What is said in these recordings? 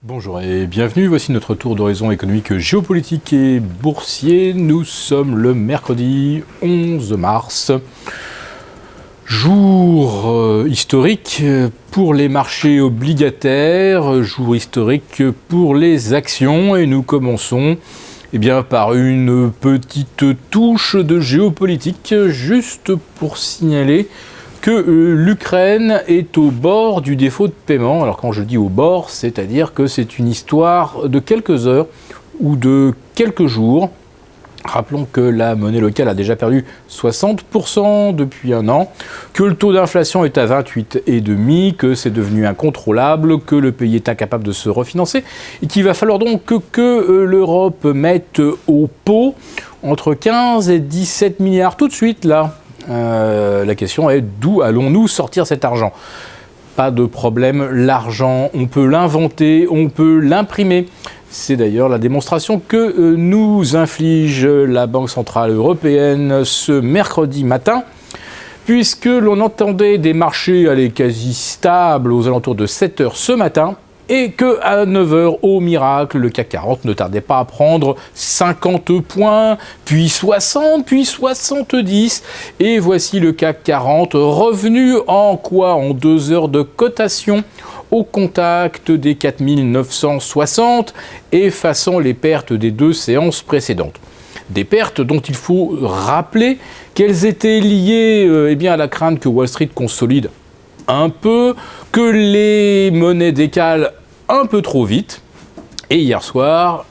Bonjour et bienvenue, voici notre tour d'horizon économique, géopolitique et boursier. Nous sommes le mercredi 11 mars, jour historique pour les marchés obligataires, jour historique pour les actions et nous commençons par une petite touche de géopolitique juste pour signaler que l'Ukraine est au bord du défaut de paiement. Alors quand je dis au bord, c'est-à-dire que c'est une histoire de quelques heures ou de quelques jours. Rappelons que la monnaie locale a déjà perdu 60% depuis un an, que le taux d'inflation est à 28,5%, que c'est devenu incontrôlable, que le pays est incapable de se refinancer et qu'il va falloir donc que l'Europe mette au pot entre 15 et 17 milliards tout de suite là. La question est d'où allons-nous sortir cet argent ? Pas de problème, l'argent, on peut l'inventer, on peut l'imprimer. C'est d'ailleurs la démonstration que nous inflige la Banque Centrale Européenne ce mercredi matin, puisque l'on entendait des marchés aller quasi stables aux alentours de 7h ce matin, et qu'à 9h, au miracle, le CAC 40 ne tardait pas à prendre 50 points, puis 60, puis 70. Et voici le CAC 40 revenu en quoi ? En 2 heures de cotation au contact des 4960, effaçant les pertes des 2 séances précédentes. Des pertes dont il faut rappeler qu'elles étaient liées à la crainte que Wall Street consolide un peu, que les monnaies décalent un peu trop vite. Et hier soir,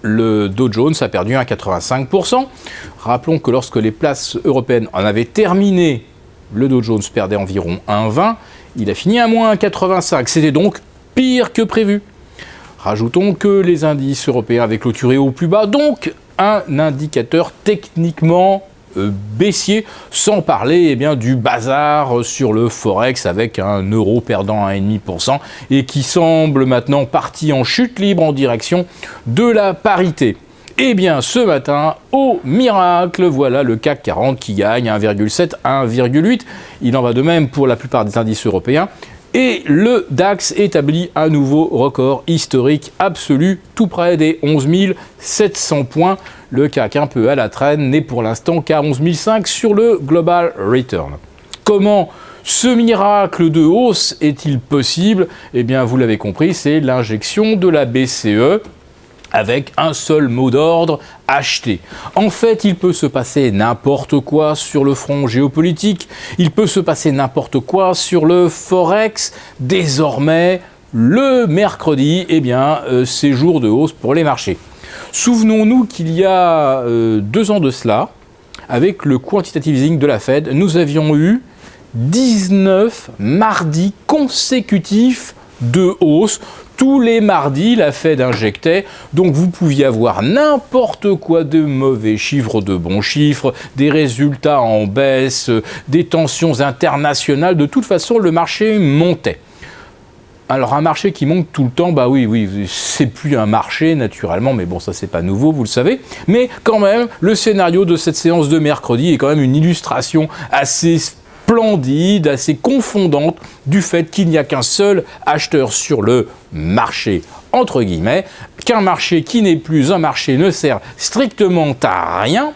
le Dow Jones a perdu 1,85%. Rappelons que lorsque les places européennes en avaient terminé, le Dow Jones perdait environ 1,20. Il a fini à moins 1,85. C'était donc pire que prévu. Rajoutons que les indices européens avaient clôturé au plus bas, donc un indicateur techniquement baissier, sans parler du bazar sur le Forex avec un euro perdant 1,5% et qui semble maintenant parti en chute libre en direction de la parité. Ce matin, au miracle, voilà le CAC 40 qui gagne 1,7, 1,8. Il en va de même pour la plupart des indices européens. Et le DAX établit un nouveau record historique absolu, tout près des 11 700 points. Le CAC un peu à la traîne n'est pour l'instant qu'à 11 500 sur le Global Return. Comment ce miracle de hausse est-il possible ? Vous l'avez compris, c'est l'injection de la BCE avec un seul mot d'ordre, acheter. En fait, il peut se passer n'importe quoi sur le front géopolitique, il peut se passer n'importe quoi sur le Forex. Désormais, le mercredi, c'est jour de hausse pour les marchés. Souvenons-nous qu'il y a 2 ans de cela, avec le quantitative easing de la Fed, nous avions eu 19 mardis consécutifs de hausse. Tous les mardis, la Fed injectait, donc vous pouviez avoir n'importe quoi de mauvais chiffres, de bons chiffres, des résultats en baisse, des tensions internationales. De toute façon, le marché montait. Alors un marché qui monte tout le temps, oui, c'est plus un marché naturellement, mais bon, ça c'est pas nouveau, vous le savez. Mais quand même, le scénario de cette séance de mercredi est quand même une illustration assez splendide, assez confondante du fait qu'il n'y a qu'un seul acheteur sur le marché, entre guillemets, qu'un marché qui n'est plus un marché ne sert strictement à rien.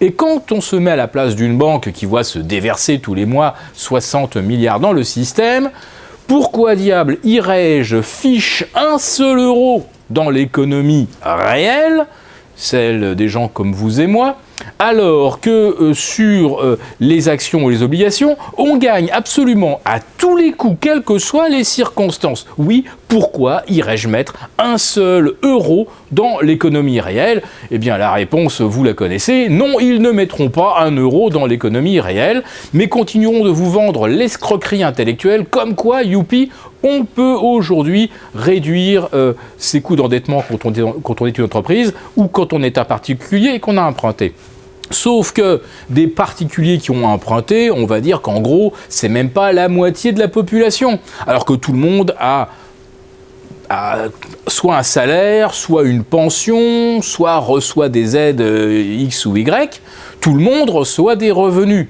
Et quand on se met à la place d'une banque qui voit se déverser tous les mois 60 milliards dans le système, pourquoi diable irais-je fiche un seul euro dans l'économie réelle, celle des gens comme vous et moi, alors que sur les actions ou les obligations, on gagne absolument à tous les coups, quelles que soient les circonstances. Oui, pourquoi irais-je mettre un seul euro dans l'économie réelle ? La réponse, vous la connaissez, non, ils ne mettront pas un euro dans l'économie réelle, mais continueront de vous vendre l'escroquerie intellectuelle, comme quoi, youpi, on peut aujourd'hui réduire ses coûts d'endettement quand on est une entreprise ou quand on est un particulier et qu'on a emprunté. Sauf que des particuliers qui ont emprunté, on va dire qu'en gros, c'est même pas la moitié de la population. Alors que tout le monde a soit un salaire, soit une pension, soit reçoit des aides X ou Y. Tout le monde reçoit des revenus.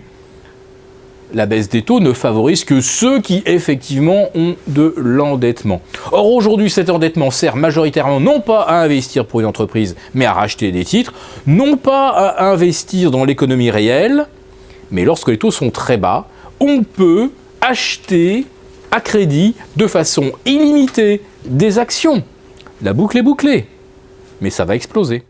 la baisse des taux ne favorise que ceux qui effectivement ont de l'endettement. Or aujourd'hui, cet endettement sert majoritairement non pas à investir pour une entreprise, mais à racheter des titres, non pas à investir dans l'économie réelle, mais lorsque les taux sont très bas, on peut acheter à crédit de façon illimitée des actions. La boucle est bouclée, mais ça va exploser.